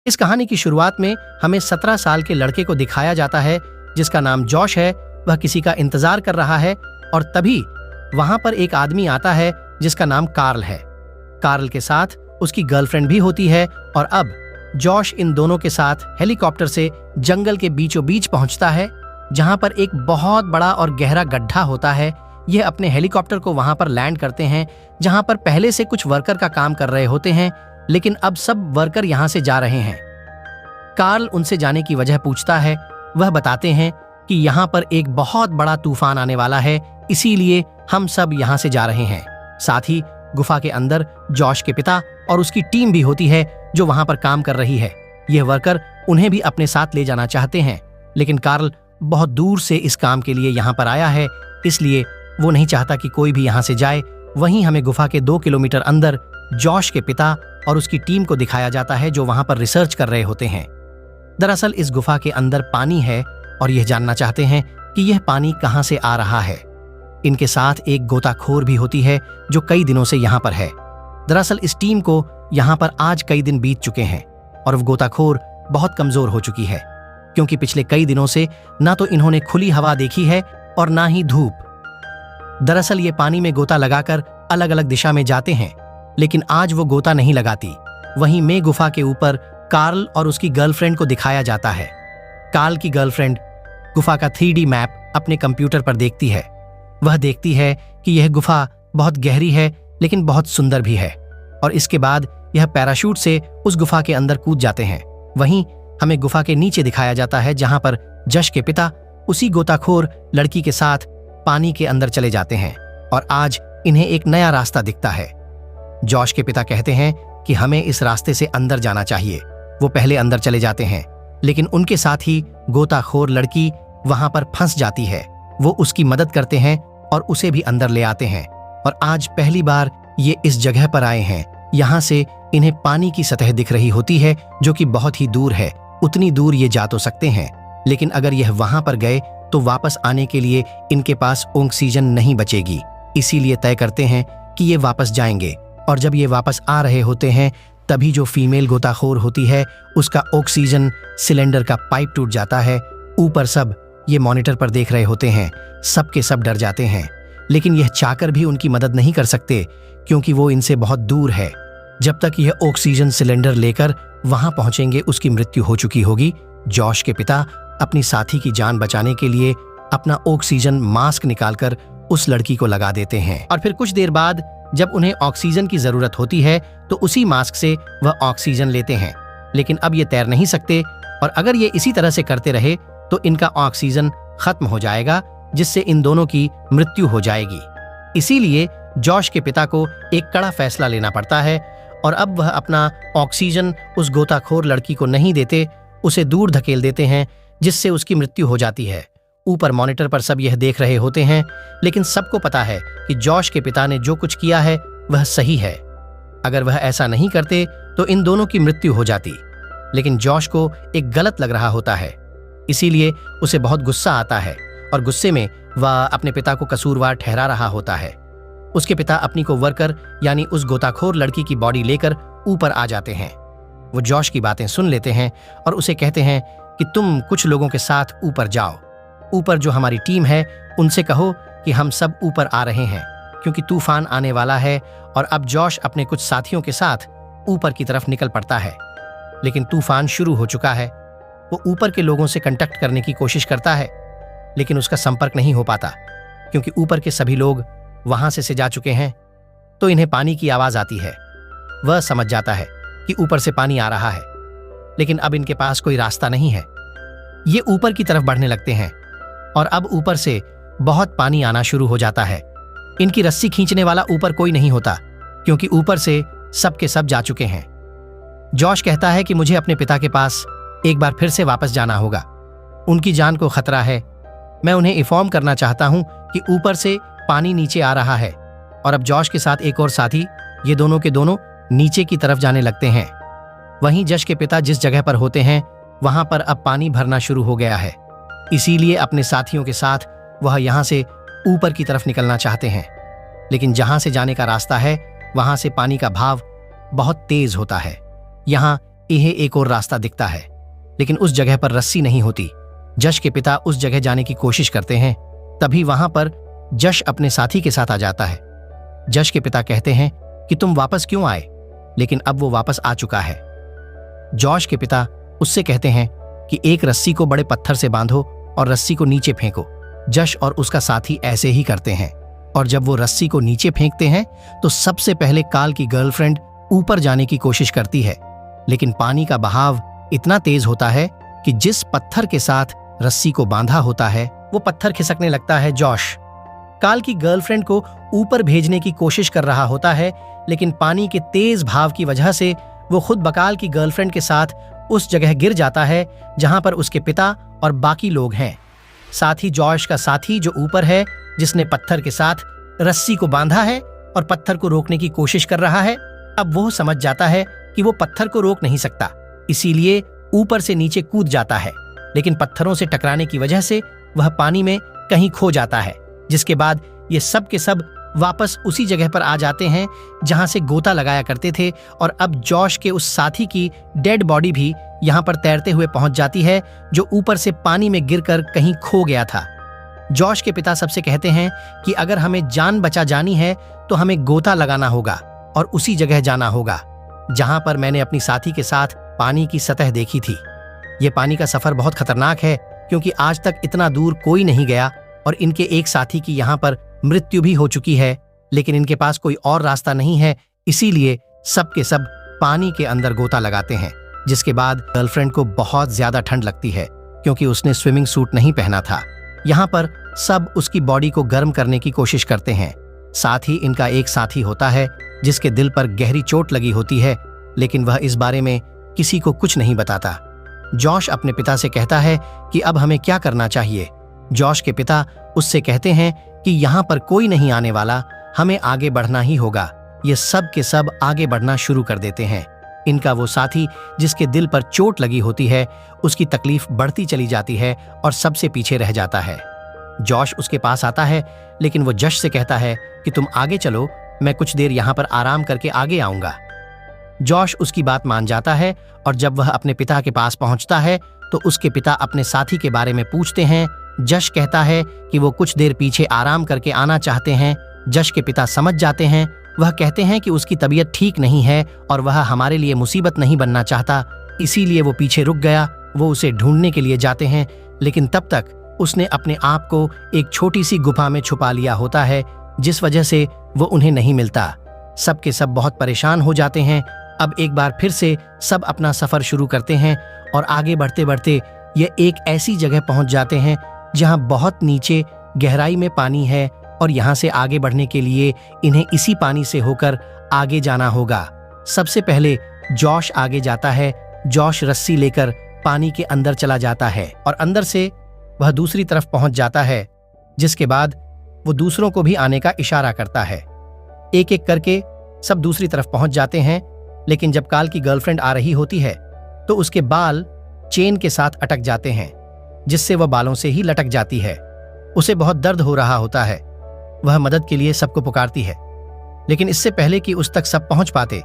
इस कहानी की शुरुआत में हमें 17 साल के लड़के को दिखाया जाता है जिसका नाम जॉश है। वह किसी का इंतजार कर रहा है और तभी वहां पर एक आदमी आता है जिसका नाम कार्ल है। कार्ल के साथ उसकी गर्लफ्रेंड भी होती है और अब जॉश इन दोनों के साथ हेलीकॉप्टर से जंगल के बीचों बीच पहुंचता है जहां पर एक बहुत बड़ा और गहरा गड्ढा होता है। यह अपने हेलीकॉप्टर को वहां पर लैंड करते हैं जहां पर पहले से कुछ वर्कर का काम कर रहे होते हैं, लेकिन अब सब वर्कर यहां से जा रहे हैं। कार्ल उनसे जाने की वजह पूछता है। वह बताते हैं कि यहां पर एक बहुत बड़ा तूफान आने वाला है, इसीलिए हम सब यहां से जा रहे हैं। साथ ही गुफा के अंदर जॉश के पिता और उसकी टीम भी होती है जो वहां पर काम कर रही है। यह वर्कर उन्हें भी अपने साथ ले जाना चाहते हैं, लेकिन कार्ल बहुत दूर से इस काम के लिए यहाँ पर आया है, इसलिए वो नहीं चाहता कि कोई भी यहाँ से जाए। वहीं हमें गुफा के 2 किलोमीटर अंदर जॉश के पिता और उसकी टीम को दिखाया जाता है जो वहां पर रिसर्च कर रहे होते हैं। दरअसल इस गुफा के अंदर पानी है और यह जानना चाहते हैं कि यह पानी कहां से आ रहा है। इनके साथ एक गोताखोर भी होती है जो कई दिनों से यहाँ पर है। दरअसल इस टीम को यहाँ पर आज कई दिन बीत चुके हैं और वह गोताखोर बहुत कमजोर हो चुकी है, क्योंकि पिछले कई दिनों से ना तो इन्होंने खुली हवा देखी है और ना ही धूप। दरअसल ये पानी में गोता लगाकर अलग अलग दिशा में जाते हैं, लेकिन आज वो गोता नहीं लगाती। वहीं में गुफा के ऊपर कार्ल और उसकी गर्लफ्रेंड को दिखाया जाता है। कार्ल की गर्लफ्रेंड गुफा का 3D मैप अपने कंप्यूटर पर देखती है। वह देखती है कि यह गुफा बहुत गहरी है लेकिन बहुत सुंदर भी है, और इसके बाद यह पैराशूट से उस गुफा के अंदर कूद जाते हैं। वहीं हमें गुफा के नीचे दिखाया जाता है जहां पर जश के पिता उसी गोताखोर लड़की के साथ पानी के अंदर चले जाते हैं और आज इन्हें एक नया रास्ता दिखता है। जॉश के पिता कहते हैं कि हमें इस रास्ते से अंदर जाना चाहिए। वो पहले अंदर चले जाते हैं, लेकिन उनके साथ ही गोताखोर लड़की वहां पर फंस जाती है। वो उसकी मदद करते हैं और उसे भी अंदर ले आते हैं, और आज पहली बार ये इस जगह पर आए हैं। यहाँ से इन्हें पानी की सतह दिख रही होती है जो कि बहुत ही दूर है। उतनी दूर ये जा तो सकते हैं, लेकिन अगर यह वहां पर गए तो वापस आने के लिए इनके पास ऑक्सीजन नहीं बचेगी। इसीलिए तय करते हैं कि ये वापस जाएंगे, और जब ये वापस आ रहे होते हैं तभी जो फीमेल गोताखोर होती है उसका ऑक्सीजन सिलेंडर का पाइप टूट जाता है। ऊपर सब ये मॉनिटर पर देख रहे होते हैं। सब के सब डर जाते हैं, लेकिन यह चाहकर भी उनकी मदद नहीं कर सकते क्योंकि वो इनसे बहुत दूर है। जब तक यह ऑक्सीजन सिलेंडर लेकर वहां पहुंचेंगे उसकी मृत्यु हो चुकी होगी। जॉश के पिता अपनी साथी की जान बचाने के लिए अपना ऑक्सीजन मास्क निकालकर उस लड़की को लगा देते हैं, और फिर कुछ देर बाद जब उन्हें ऑक्सीजन की जरूरत होती है तो उसी मास्क से वह ऑक्सीजन लेते हैं। लेकिन अब ये तैर नहीं सकते, और अगर ये इसी तरह से करते रहे तो इनका ऑक्सीजन खत्म हो जाएगा, जिससे इन दोनों की मृत्यु हो जाएगी। इसीलिए जॉश के पिता को एक कड़ा फैसला लेना पड़ता है, और अब वह अपना ऑक्सीजन उस गोताखोर लड़की को नहीं देते, उसे दूर धकेल देते हैं, जिससे उसकी मृत्यु हो जाती है। ऊपर मॉनिटर पर सब यह देख रहे होते हैं, लेकिन सबको पता है कि जॉश के पिता ने जो कुछ किया है वह सही है। अगर वह ऐसा नहीं करते तो इन दोनों की मृत्यु हो जाती। लेकिन जॉश को एक गलत लग रहा होता है, इसीलिए उसे बहुत गुस्सा आता है, और गुस्से में वह अपने पिता को कसूरवार ठहरा रहा होता है। उसके पिता अपनी को वर्कर यानी उस गोताखोर लड़की की बॉडी लेकर ऊपर आ जाते हैं। वो जॉश की बातें सुन लेते हैं और उसे कहते हैं कि तुम कुछ लोगों के साथ ऊपर जाओ। ऊपर जो हमारी टीम है उनसे कहो कि हम सब ऊपर आ रहे हैं, क्योंकि तूफान आने वाला है। और अब जॉश अपने कुछ साथियों के साथ ऊपर की तरफ निकल पड़ता है, लेकिन तूफान शुरू हो चुका है। वो ऊपर के लोगों से कांटेक्ट करने की कोशिश करता है, लेकिन उसका संपर्क नहीं हो पाता, क्योंकि ऊपर के सभी लोग वहां से जा चुके हैं। तो इन्हें पानी की आवाज आती है। वह समझ जाता है कि ऊपर से पानी आ रहा है, लेकिन अब इनके पास कोई रास्ता नहीं है। ये ऊपर की तरफ बढ़ने लगते हैं, और अब ऊपर से बहुत पानी आना शुरू हो जाता है। इनकी रस्सी खींचने वाला ऊपर कोई नहीं होता, क्योंकि ऊपर से सब के सब जा चुके हैं। जॉश कहता है कि मुझे अपने पिता के पास एक बार फिर से वापस जाना होगा। उनकी जान को खतरा है। मैं उन्हें इन्फॉर्म करना चाहता हूं कि ऊपर से पानी नीचे आ रहा है। और अब जॉश के साथ एक और साथी, ये दोनों के दोनों नीचे की तरफ जाने लगते हैं। वहीं जश के पिता जिस जगह पर होते हैं वहां पर अब पानी भरना शुरू हो गया है, इसीलिए अपने साथियों के साथ वह यहां से ऊपर की तरफ निकलना चाहते हैं। लेकिन जहां से जाने का रास्ता है वहां से पानी का भाव बहुत तेज होता है। यहाँ इन्हें एक और रास्ता दिखता है, लेकिन उस जगह पर रस्सी नहीं होती। जश के पिता उस जगह जाने की कोशिश करते हैं। तभी वहां पर जश अपने साथी के साथ आ जाता है। जश के पिता कहते हैं कि तुम वापस क्यों आए, लेकिन अब वो वापस आ चुका है। जॉश के पिता उससे कहते हैं कि एक रस्सी को बड़े पत्थर से बांधो और रस्सी को नीचे फेंको। जश और उसका साथी ऐसे ही करते हैं, और जब वो रस्सी को नीचे फेंकते हैं तो सबसे पहले काल की गर्लफ्रेंड ऊपर जाने की कोशिश करती है, लेकिन पानी का बहाव इतना तेज होता है कि जिस पत्थर के साथ रस्सी को बांधा होता है वो पत्थर खिसकने लगता है। जॉश काल की गर्लफ्रेंड को ऊपर भेजने की कोशिश कर रहा होता है, लेकिन पानी के तेज भाव की वजह से वो खुद बकाल की गर्लफ्रेंड के साथ उस जगह गिर जाता है जहां पर उसके पिता और बाकी लोग हैं। साथ ही जॉश का साथी जो ऊपर है, जिसने पत्थर के साथ रस्सी को बांधा है और पत्थर को रोकने की कोशिश कर रहा है, अब वो समझ जाता है कि वो पत्थर को रोक नहीं सकता, इसीलिए ऊपर से नीचे कूद जाता है, लेकिन पत्थरों से टकराने की वजह से वह पानी में कहीं खो जाता है। जिसके बाद ये सब के सब वापस उसी जगह पर आ जाते हैं जहां से गोता लगाया करते थे, और अब जॉश के उस साथी की डेड बॉडी भी यहां पर तैरते हुए पहुंच जाती है, जो ऊपर से पानी में गिरकर कहीं खो गया था। जॉश के पिता सबसे कहते हैं कि अगर हमें जान बचा जानी है तो हमें गोता लगाना होगा और उसी जगह जाना होगा जहां पर मैंने अपनी साथी के साथ पानी की सतह देखी थी। ये पानी का सफर बहुत खतरनाक है, क्योंकि आज तक इतना दूर कोई नहीं गया और इनके एक साथी की यहाँ पर मृत्यु भी हो चुकी है, लेकिन इनके पास कोई और रास्ता नहीं है, इसीलिए सब के सब पानी के अंदर गोता लगाते हैं। जिसके बाद गर्लफ्रेंड को बहुत ज्यादा ठंड लगती है, क्योंकि उसने स्विमिंग सूट नहीं पहना था। यहाँ पर सब उसकी बॉडी को गर्म करने की कोशिश करते हैं। साथ ही इनका एक साथी होता है जिसके दिल पर गहरी चोट लगी होती है, लेकिन वह इस बारे में किसी को कुछ नहीं बताता। जॉश अपने पिता से कहता है कि अब हमें क्या करना चाहिए। जॉश के पिता उससे कहते हैं कि यहाँ पर कोई नहीं आने वाला, हमें आगे बढ़ना ही होगा। ये सब के सब आगे बढ़ना शुरू कर देते हैं। इनका वो साथी जिसके दिल पर चोट लगी होती है, उसकी तकलीफ बढ़ती चली जाती है और सबसे पीछे रह जाता है। जॉश उसके पास आता है, लेकिन वो जश से कहता है कि तुम आगे चलो, मैं कुछ देर यहाँ पर आराम करके आगे आऊंगा। जॉश उसकी बात मान जाता है, और जब वह अपने पिता के पास पहुंचता है तो उसके पिता अपने साथी के बारे में पूछते हैं। जश कहता है कि वो कुछ देर पीछे आराम करके आना चाहते हैं। जश के पिता समझ जाते हैं। वह कहते हैं कि उसकी तबीयत ठीक नहीं है और वह हमारे लिए मुसीबत नहीं बनना चाहता, इसीलिए वो पीछे रुक गया। वो उसे ढूंढने के लिए जाते हैं, लेकिन तब तक उसने अपने आप को एक छोटी सी गुफा में छुपा लिया होता है, जिस वजह से वो उन्हें नहीं मिलता। सब के सब बहुत परेशान हो जाते हैं। अब एक बार फिर से सब अपना सफर शुरू करते हैं, और आगे बढ़ते बढ़ते ये एक ऐसी जगह पहुंच जाते हैं जहां बहुत नीचे गहराई में पानी है, और यहां से आगे बढ़ने के लिए इन्हें इसी पानी से होकर आगे जाना होगा। सबसे पहले जॉश आगे जाता है। जॉश रस्सी लेकर पानी के अंदर चला जाता है और अंदर से वह दूसरी तरफ पहुंच जाता है, जिसके बाद वो दूसरों को भी आने का इशारा करता है। एक एक करके सब दूसरी तरफ पहुंच जाते हैं, लेकिन जब काल की गर्लफ्रेंड आ रही होती है तो उसके बाल चेन के साथ अटक जाते हैं, जिससे वह बालों से ही लटक जाती है। उसे बहुत दर्द हो रहा होता है। वह मदद के लिए सबको पुकारती है, लेकिन इससे पहले कि उस तक सब पहुंच पाते,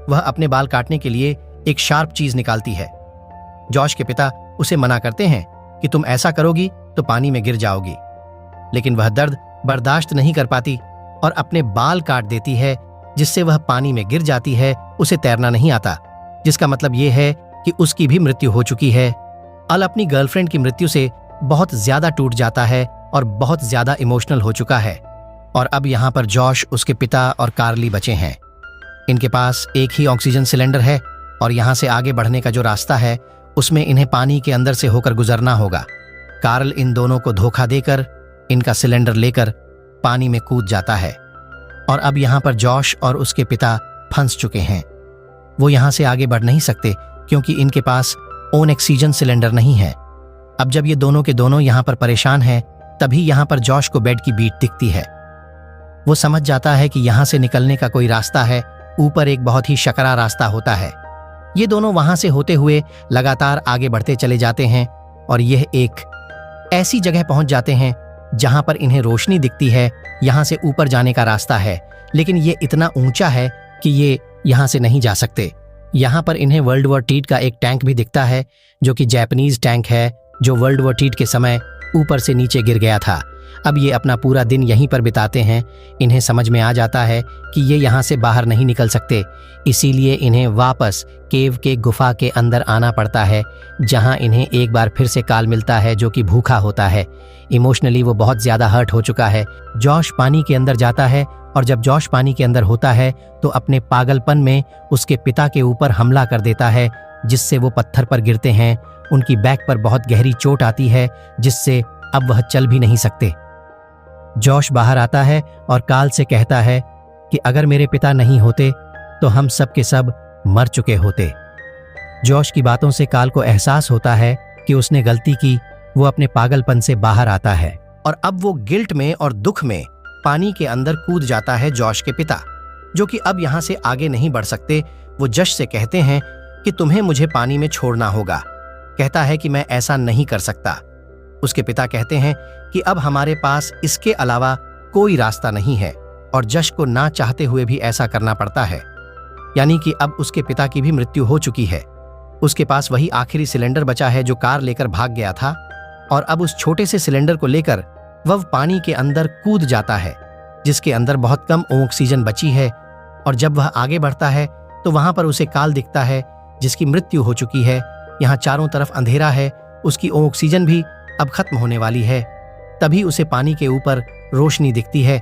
वह अपने बाल काटने के लिए एक शार्प चीज निकालती है। जॉश के पिता उसे मना करते हैं कि तुम ऐसा करोगी तो पानी में गिर जाओगी, लेकिन वह दर्द बर्दाश्त नहीं कर पाती और अपने बाल काट देती है, जिससे वह पानी में गिर जाती है। उसे तैरना नहीं आता, जिसका मतलब यह है कि उसकी भी मृत्यु हो चुकी है। अल अपनी गर्लफ्रेंड की मृत्यु से बहुत ज्यादा टूट जाता है और बहुत ज्यादा इमोशनल हो चुका है। और अब यहाँ पर जॉश, उसके पिता और कार्ली बचे हैं। इनके पास एक ही ऑक्सीजन सिलेंडर है, और यहाँ से आगे बढ़ने का जो रास्ता है उसमें इन्हें पानी के अंदर से होकर गुजरना होगा। कार्ल इन दोनों को धोखा देकर इनका सिलेंडर लेकर पानी में कूद जाता है, और अब यहाँ पर जॉश और उसके पिता फंस चुके हैं। वो यहाँ से आगे बढ़ नहीं सकते, क्योंकि इनके पास ओन ऑक्सीजन सिलेंडर नहीं है। अब जब ये दोनों के दोनों यहाँ पर परेशान हैं, तभी यहाँ पर जॉश को बेड की बीट दिखती है। वो समझ जाता है कि यहाँ से निकलने का कोई रास्ता है। ऊपर एक बहुत ही शकरा रास्ता होता है। ये दोनों वहां से होते हुए लगातार आगे बढ़ते चले जाते हैं, और यह एक ऐसी जगह पहुंच जाते हैं जहां पर इन्हें रोशनी दिखती है। यहाँ से ऊपर जाने का रास्ता है, लेकिन ये इतना ऊंचा है कि ये यहाँ से नहीं जा सकते। यहाँ पर इन्हें वर्ल्ड वॉर टी का एक टैंक भी दिखता है, जो कि जापानीज टैंक है, जो वर्ल्ड वॉर टी के समय ऊपर से नीचे गिर गया था। अब ये अपना पूरा दिन यहीं पर बिताते हैं। इन्हें समझ में आ जाता है कि ये यहाँ से बाहर नहीं निकल सकते, इसीलिए इन्हें वापस केव के गुफा के अंदर आना पड़ता है, जहाँ इन्हें एक बार फिर से काल मिलता है, जो कि भूखा होता है। इमोशनली वो बहुत ज़्यादा हर्ट हो चुका है। जॉश पानी के अंदर जाता है, और जब जॉश पानी के अंदर होता है तो अपने पागलपन में उसके पिता के ऊपर हमला कर देता है, जिससे वो पत्थर पर गिरते हैं। उनकी बैक पर बहुत गहरी चोट आती है, जिससे अब वह चल भी नहीं सकते। जॉश बाहर आता है और काल से कहता है कि अगर मेरे पिता नहीं होते तो हम सब के सब मर चुके होते। जॉश की बातों से काल को एहसास होता है कि उसने गलती की। वो अपने पागलपन से बाहर आता है और अब वो गिल्ट में और दुख में पानी के अंदर कूद जाता है। जॉश के पिता, जो कि अब यहाँ से आगे नहीं बढ़ सकते, वो जश से कहते हैं कि तुम्हें मुझे पानी में छोड़ना होगा। कहता है कि मैं ऐसा नहीं कर सकता। उसके पिता कहते हैं कि अब हमारे पास इसके अलावा कोई रास्ता नहीं है, और जश को ना चाहते हुए भी ऐसा करना पड़ता है। यानी कि अब उसके पिता की भी मृत्यु हो चुकी है। उसके पास वही आखिरी सिलेंडर बचा है जो कार लेकर भाग गया था, और अब उस छोटे से सिलेंडर को लेकर वह पानी के अंदर कूद जाता है, जिसके अंदर बहुत कम ऑक्सीजन बची है। और जब वह आगे बढ़ता है तो वहां पर उसे काल दिखता है, जिसकी मृत्यु हो चुकी है। यहाँ चारों तरफ अंधेरा है, उसकी ऑक्सीजन भी अब खत्म होने वाली है। तभी उसे पानी के ऊपर रोशनी दिखती है,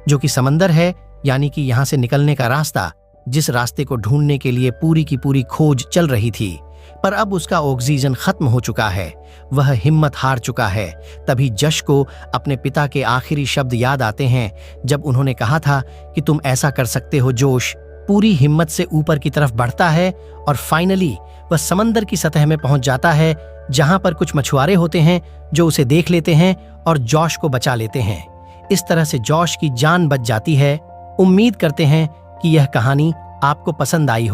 जो कि समंदर है, यानी कि यहाँ से निकलने का रास्ता, जिस रास्ते को ढूंढने के लिए पूरी की पूरी खोज चल रही थी। पर अब उसका ऑक्सीजन खत्म हो चुका है, वह हिम्मत हार चुका है। तभी जश को अपने पिता के आखिरी शब्द याद आते हैं, जब उन्होंने कहा था कि तुम ऐसा कर सकते हो। जोश पूरी हिम्मत से ऊपर की तरफ बढ़ता है और फाइनली वह समंदर की सतह में पहुंच जाता है, जहां पर कुछ मछुआरे होते हैं जो उसे देख लेते हैं और जॉश को बचा लेते हैं। इस तरह से जॉश की जान बच जाती है। उम्मीद करते हैं कि यह कहानी आपको पसंद आई हो।